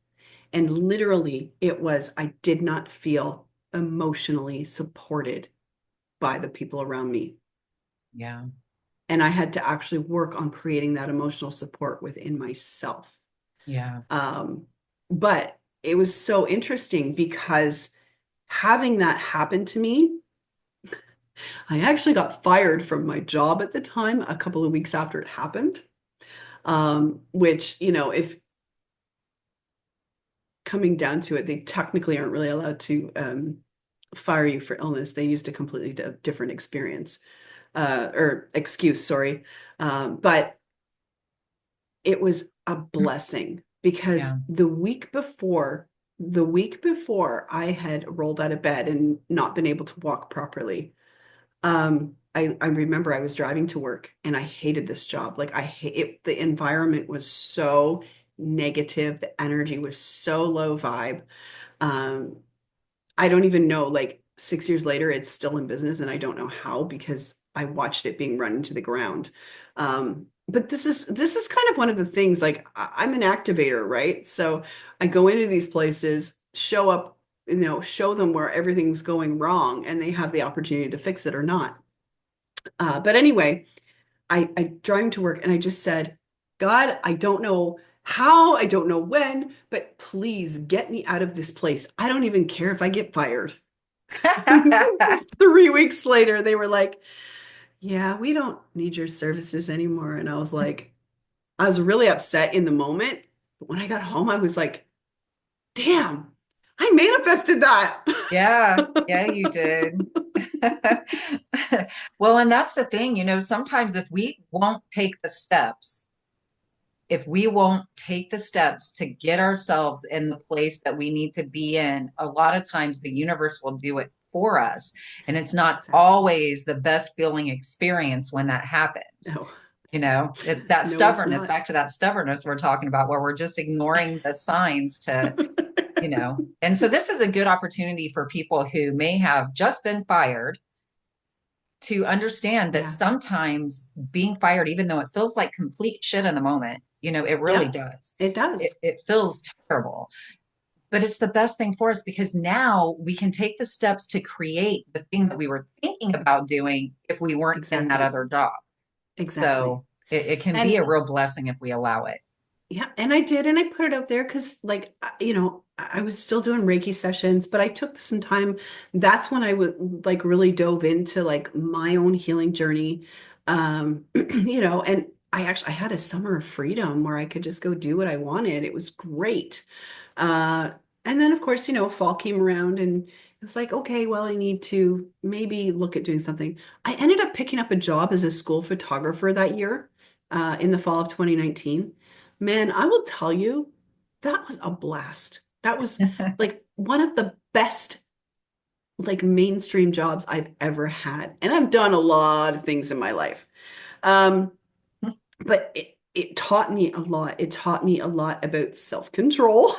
And literally, I did not feel emotionally supported by the people around me. Yeah. And I had to actually work on creating that emotional support within myself. Yeah. Um, but it was so interesting because having that happen to me, I actually got fired from my job at the time a couple of weeks after it happened. Which, if coming down to it, they technically aren't really allowed to fire you for illness. They used a completely different experience or excuse, sorry. But it was a blessing because Yeah. the week before the week before I had rolled out of bed and not been able to walk properly. I remember I was driving to work and I hated this job. Like I hate it, the environment was so negative, the energy was so low vibe. Um, I don't even know, like 6 years later, it's still in business, and I don't know how because I watched it being run into the ground. But this is kind of one of the things, like I'm an activator, right? So I go into these places, show up, show them where everything's going wrong, and they have the opportunity to fix it or not. But anyway, I driving to work and I just said, God, I don't know how, I don't know when, but please get me out of this place. I don't even care if I get fired. 3 weeks later, they were like, yeah, we don't need your services anymore. And I was like, I was really upset in the moment. But when I got home, I was like, damn, I manifested that. Yeah, yeah, you did. Well, and that's the thing, sometimes if we won't take the steps to get ourselves in the place that we need to be in, a lot of times the universe will do it for us. And it's not Exactly. always the best feeling experience when that happens. No, It's that no, it's stubbornness, not. back to that stubbornness we're talking about, where we're just ignoring the signs and so this is a good opportunity for people who may have just been fired to understand that Yeah. sometimes being fired, even though it feels like complete shit in the moment, it really Yep. does. It It, does. it feels terrible, but it's the best thing for us because now we can take the steps to create the thing that we were thinking about doing if we weren't in that Exactly. other job. Exactly. So it can be And a real blessing if we allow it. yeah, and I did, and I put it out there because, like, I was still doing Reiki sessions, but I took some time. That's when I would like really dove into like my own healing journey. And I had a summer of freedom where I could just go do what I wanted. It was great. Uh, and then of course, fall came around and it was like, okay, well, I need to maybe look at doing something. I ended up picking up a job as a school photographer that year, in the fall of 2019. Man, I will tell you, that was a blast. That was like one of the best like mainstream jobs I've ever had. And I've done a lot of things in my life. Um, but it taught me a lot. It taught me a lot about self-control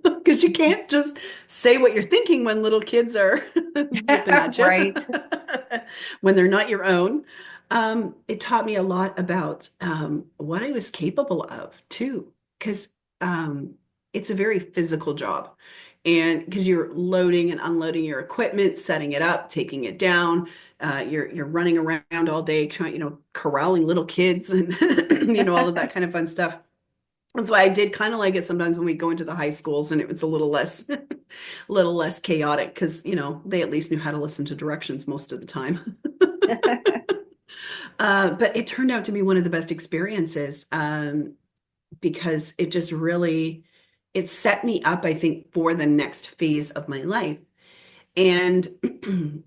because you can't just say what you're thinking when little kids are yipping at you Right. when they're not your own. It taught me a lot about what I was capable of too, because um, it's a very physical job. And because you're loading and unloading your equipment, setting it up, taking it down, you're running around all day, corralling little kids and all of that kind of fun stuff. That's why I did kind of like it sometimes when we go into the high schools and it was a little less little less chaotic because they at least knew how to listen to directions most of the time. But it turned out to be one of the best experiences, because it just really it set me up, I think, for the next phase of my life. And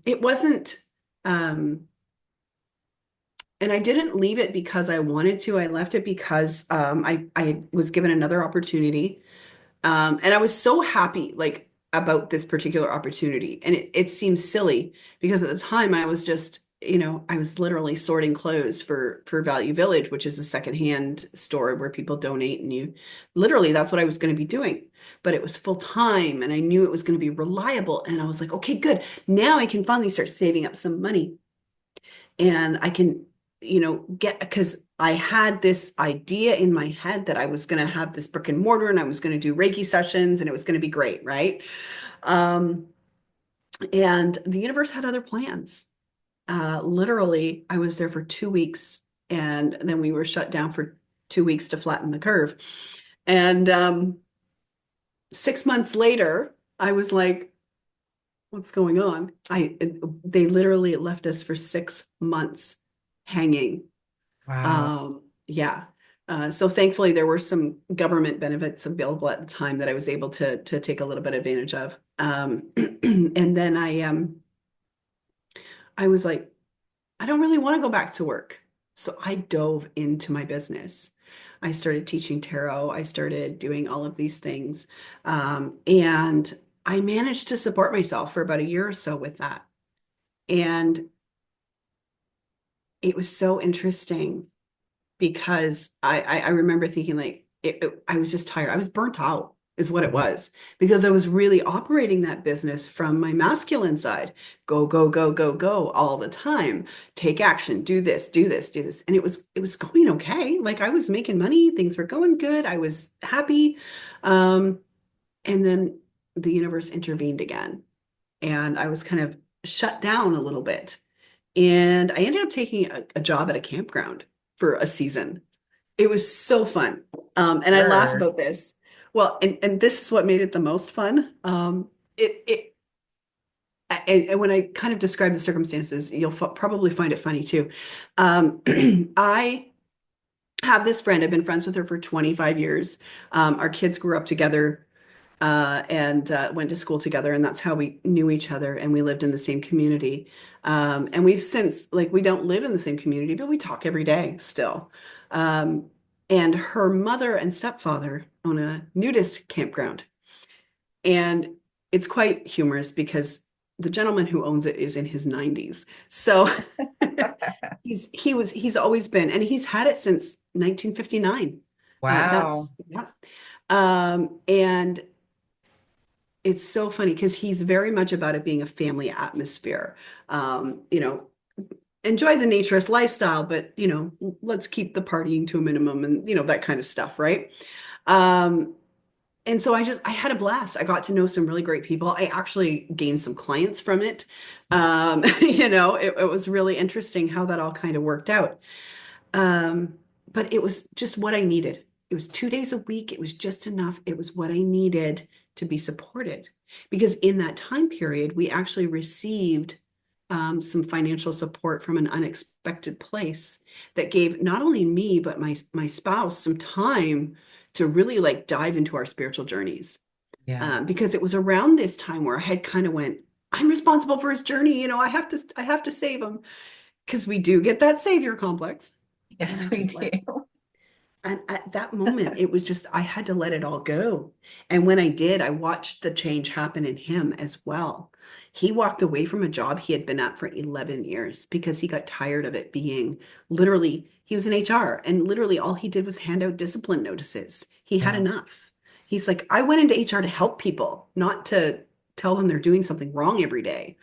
it wasn't um, and I didn't leave it because I wanted to. I left it because I was given another opportunity. And I was so happy like about this particular opportunity. And it seems silly because at the time I was just, I was literally sorting clothes for Value Village, which is a secondhand store where people donate, and you literally that's what I was going to be doing. But it was full time and I knew it was going to be reliable. And I was like, okay, good. Now I can finally start saving up some money and I can, get because I had this idea in my head that I was going to have this brick and mortar and I was going to do Reiki sessions and it was going to be great, right? Um, and the universe had other plans. Literally, I was there for 2 weeks and then we were shut down for 2 weeks to flatten the curve. And 6 months later, I was like, what's going on? They literally left us for 6 months hanging. Wow. Yeah. So thankfully there were some government benefits available at the time that I was able to take a little bit advantage of. And then I was like, I don't really want to go back to work. So I dove into my business. I started teaching tarot. I started doing all of these things. And I managed to support myself for about a year or so with that. And it was so interesting because I remember thinking like I was just tired. I was burnt out is what it was because I was really operating that business from my masculine side. Go, go, go, go, go all the time. Take action, do this, do this, do this. And it was going okay. Like I was making money, things were going good. I was happy. Um, and then the universe intervened again. And I was kind of shut down a little bit. And I ended up taking a job at a campground for a season. It was so fun. And I laugh Sure. about this. Well, and this is what made it the most fun. It and when I kind of describe the circumstances, you'll probably find it funny too. Um, I have this friend. I've been friends with her for 25 years. Our kids grew up together and went to school together, and that's how we knew each other. And we lived in the same community. And we've since, like, we don't live in the same community, but we talk every day still. Um, and her mother and stepfather own a nudist campground. And it's quite humorous because the gentleman who owns it is in his 90s. So he's always been, and he's had it since 1959. Wow. That's yeah. And it's so funny because he's very much about it being a family atmosphere. You know, enjoy the naturist lifestyle, but let's keep the partying to a minimum and that kind of stuff, right? Um, and so I had a blast. I got to know some really great people. I actually gained some clients from it. It was really interesting how that all kind of worked out. Um, but it was just what I needed. It was 2 days a week. It was just enough. It was what I needed to be supported. Because in that time period, we actually received some financial support from an unexpected place that gave not only me, but my spouse some time to really like dive into our spiritual journeys. Yeah. Because it was around this time where I had kind of went, I'm responsible for his journey. I have to save him because we do get that savior complex. And Yes, I'm we just like, do. and at that moment, it was just, I had to let it all go. And when I did, I watched the change happen in him as well. He walked away from a job he had been at for 11 years because he got tired of it being literally, he was in HR and literally all he did was hand out discipline notices. He had Yeah. enough. He's like, I went into HR to help people, not to tell them they're doing something wrong every day.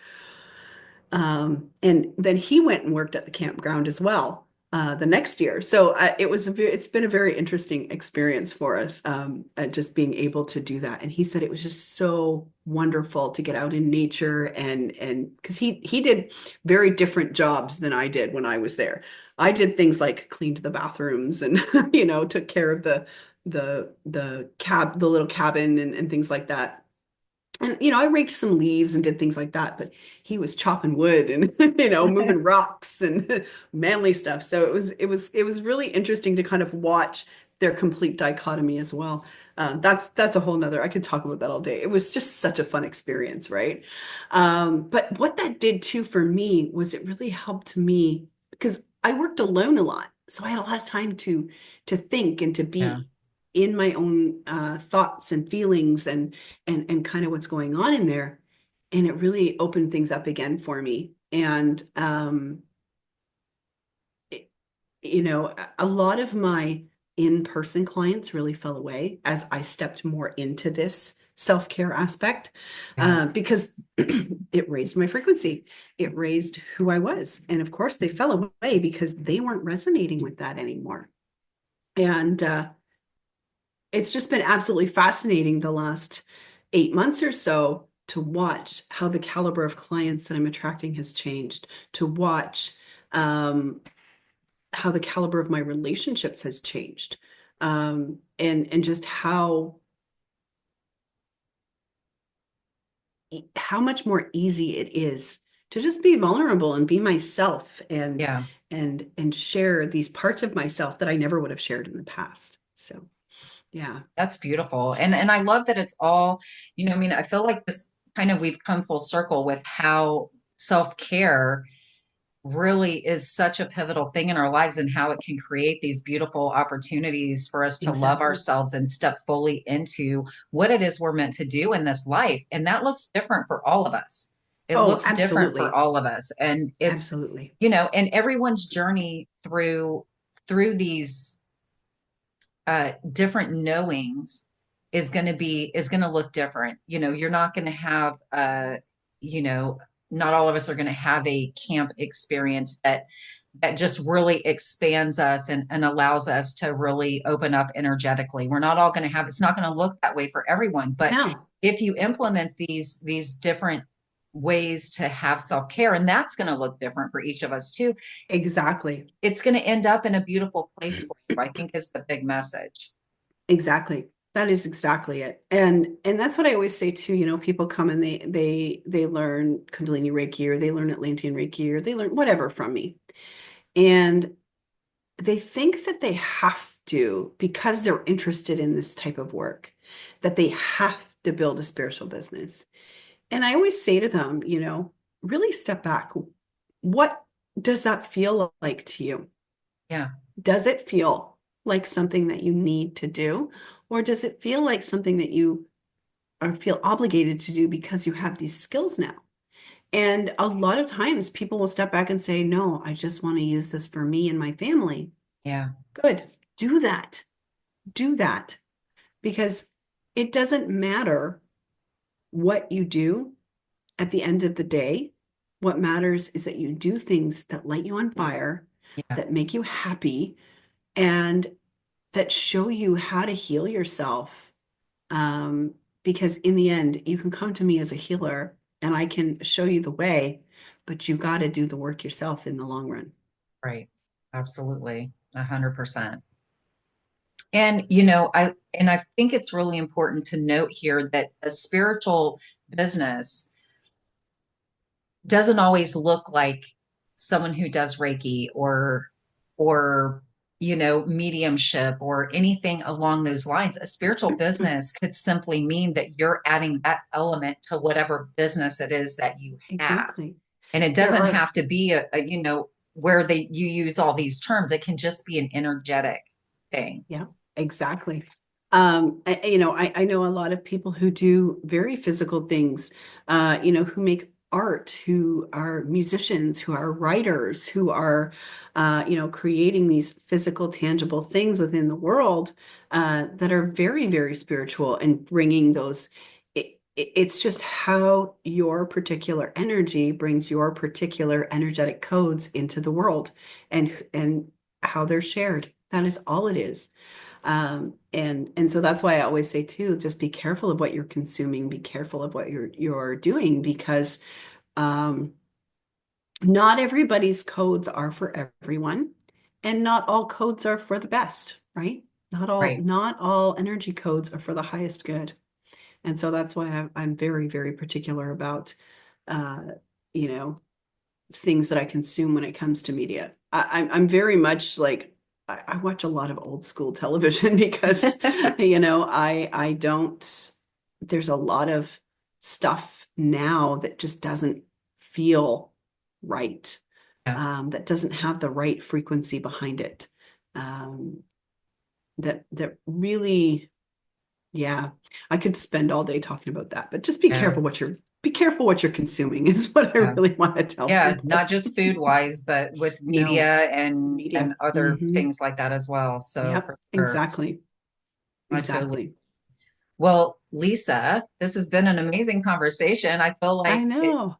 And then he went and worked at the campground as well the next year. So it's been a very interesting experience for us at just being able to do that. And he said it was just so wonderful to get out in nature and because he did very different jobs than I did when I was there. I did things like cleaned the bathrooms and took care of the little cabin and things like that. And I raked some leaves and did things like that, but he was chopping wood and moving rocks and manly stuff. So it was really interesting to kind of watch their complete dichotomy as well. That's a whole nother. I could talk about that all day. It was just such a fun experience, right? But what that did too for me was it really helped me because I worked alone a lot, so I had a lot of time to think and to Yeah. be in my own thoughts and feelings and kind of what's going on in there. And it really opened things up again for me. And it- a lot of my in-person clients really fell away as I stepped more into this self-care aspect Yeah. because it raised my frequency. It raised who I was. And of course, they fell away because they weren't resonating with that anymore. And it's just been absolutely fascinating the last 8 months or so to watch how the caliber of clients that I'm attracting has changed, to watch how the caliber of my relationships has changed, and just how much more easy it is to just be vulnerable and be myself Yeah. and share these parts of myself that I never would have shared in the past. So yeah. That's beautiful. And I love that it's all, I mean, I feel like this kind of we've come full circle with how self-care really is such a pivotal thing in our lives, and how it can create these beautiful opportunities for us to love Exactly. ourselves and step fully into what it is we're meant to do in this life. And that looks different for all of us. It Oh, looks different for absolutely. all of us. And it's, Absolutely. and everyone's journey through these different knowings is going to look different. You're not going to have you know not all of us are going to have a camp experience that just really expands us and allows us to really open up energetically. We're not all going to have, it's not going to look that way for everyone, but No, if you implement these different ways to have self-care, and that's going to look different for each of us too, exactly. it's going to end up in a beautiful place for you, I think, is the big message. Exactly. That is exactly it. And that's what I always say too, people come and they learn Kundalini Reiki, or they learn Atlantean Reiki, or they learn whatever from me. And they think that they have to, because they're interested in this type of work, that they have to build a spiritual business. And I always say to them, really step back. What does that feel like to you? Yeah. Does it feel like something that you need to do? Or does it feel like something that you or feel obligated to do because you have these skills now? And a lot of times people will step back and say, no, I just want to use this for me and my family. Yeah. Good. Do that. Do that. Because it doesn't matter what you do at the end of the day. What matters is that you do things that light you on fire, Yeah. that make you happy, and that show you how to heal yourself. Because in the end, you can come to me as a healer and I can show you the way, but you got to do the work yourself in the long run. Right. Absolutely. 100%. And I think it's really important to note here that a spiritual business doesn't always look like someone who does Reiki or mediumship or anything along those lines. A spiritual business could simply mean that you're adding that element to whatever business it is that you have. Exactly. And it There doesn't are, have to be where you use all these terms. It can just be an energetic thing. yeah, exactly. I know a lot of people who do very physical things, who make art, who are musicians, who are writers, who are, creating these physical, tangible things within the world, that are very, very spiritual and bringing those. It's just how your particular energy brings your particular energetic codes into the world, and how they're shared. That is all it is. And so that's why I always say too, just be careful of what you're consuming, be careful of what you're doing, because um, not everybody's codes are for everyone, and not all codes are for the best, right? Right. Not all energy codes are for the highest good. And so that's why I'm very, very particular about uh, you know, things that I consume when it comes to media. I'm very much like I watch a lot of old school television because I don't. There's a lot of stuff now that just doesn't feel right. Yeah. That doesn't have the right frequency behind it. Um, that really, yeah, I could spend all day talking about that, but just Yeah. be careful what you're consuming is what I Yeah. really want to tell Yeah, not people. just food wise, but with No, media and media. other things like that as well. So Yep, for sure, exactly. I totally. Exactly. Well, Lisa, this has been an amazing conversation. I feel I like know.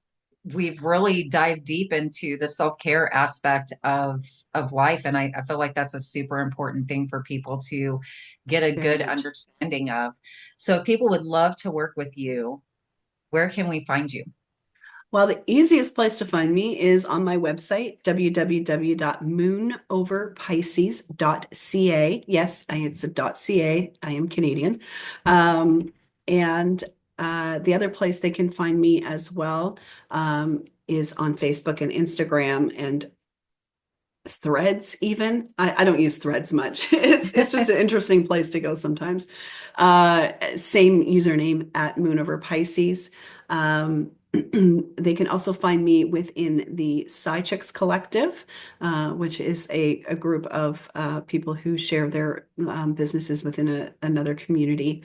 we've really dived deep into the self-care aspect of life, and I feel like that's a super important thing for people to get a Very good much. understanding of. So if people would love to work with you, where can we find you? Well, the easiest place to find me is on my website, www.moonoverpisces.ca. Yes, it's a .ca. I am Canadian. And the other place they can find me as well is on Facebook and Instagram and Threads even. I don't use Threads much. It's just an interesting place to go sometimes. Same username at Moon Over Pisces. They can also find me within the Sci Chicks Collective, which is a group of people who share their businesses within another community.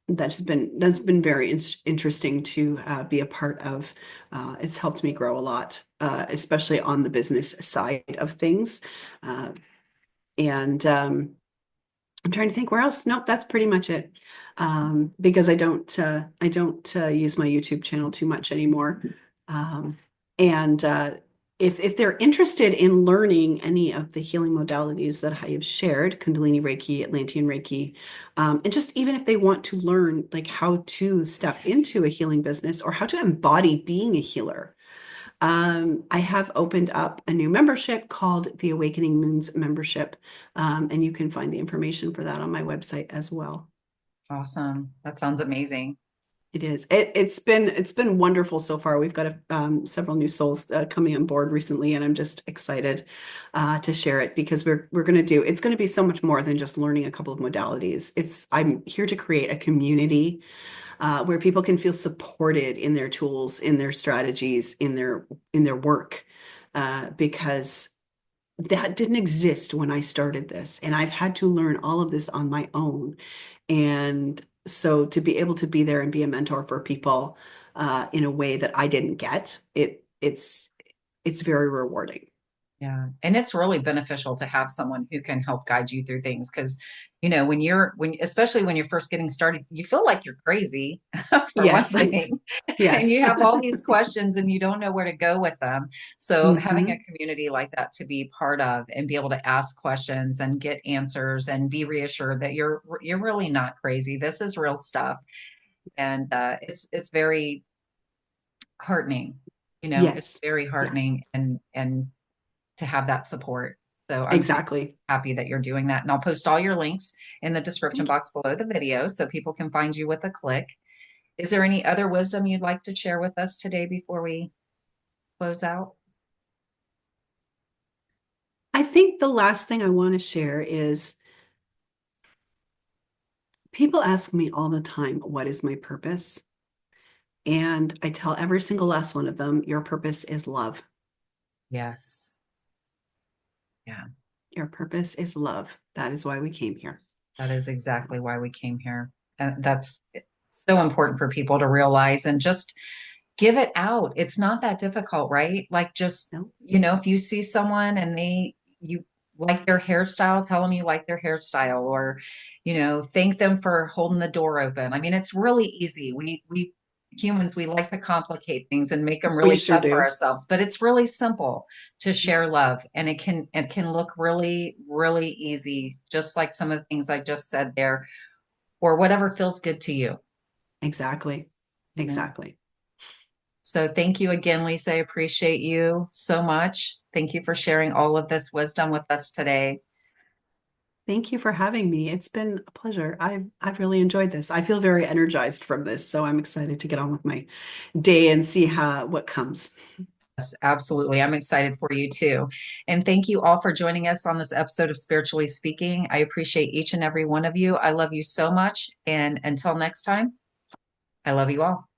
That's been very interesting to be a part of. It's helped me grow a lot, especially on the business side of things. Uh, and I'm trying to think where else. Nope, that's pretty much it. Because I don't use my YouTube channel too much anymore. And if they're interested in learning any of the healing modalities that I have shared, Kundalini Reiki, Atlantean Reiki, and just even if they want to learn like how to step into a healing business or how to embody being a healer, I have opened up a new membership called the Awakening Moons membership, and you can find the information for that on my website as well. Awesome. That sounds amazing. It is. It's been wonderful so far. We've got several new souls coming on board recently, and I'm just excited to share it because we're going to do. It's going to be so much more than just learning a couple of modalities. I'm here to create a community where people can feel supported in their tools, in their strategies, in their work, because that didn't exist when I started this, and I've had to learn all of this on my own. And so to be able to be there and be a mentor for people in a way that I didn't get, it's very rewarding. Yeah. And it's really beneficial to have someone who can help guide you through things because, especially when you're first getting started, you feel like you're crazy for one Yes. thing, and you Yes. have all these questions and you don't know where to go with them. So having a Hmm. community like that to be part of and be able to ask questions and get answers and be reassured that you're really not crazy. This is real stuff. And it's very heartening. It's Yes. very Yeah, heartening and to have that support. So I'm super exactly. happy that you're doing that. And I'll post all your links in the description Thank you. box below the video so people can find you with a click. Is there any other wisdom you'd like to share with us today before we close out? I think the last thing I want to share is people ask me all the time, what is my purpose? And I tell every single last one of them, your purpose is love. Yes. Yeah, Your purpose is love. That is why we came here. that is exactly why we came here. And that's so important for people to realize and just give it out. It's not that difficult, right? Like just, No, if you see someone and you like their hairstyle, tell them you like their hairstyle or, thank them for holding the door open. I mean, it's really easy. We humans, we like to complicate things and make them we really sure tough for do. ourselves, but it's really simple to Yeah, share love and it can look really, really easy, just like some of the things I just said there, or whatever feels good to you, exactly. you know. Exactly. So thank you again, Lisa. I appreciate you so much. Thank you for sharing all of this wisdom with us today. Thank you for having me. It's been a pleasure. I've really enjoyed this. I feel very energized from this, so I'm excited to get on with my day and see how what comes. Yes, absolutely. I'm excited for you too. And thank you all for joining us on this episode of Spiritually Speaking. I appreciate each and every one of you. I love you so much. And until next time, I love you all.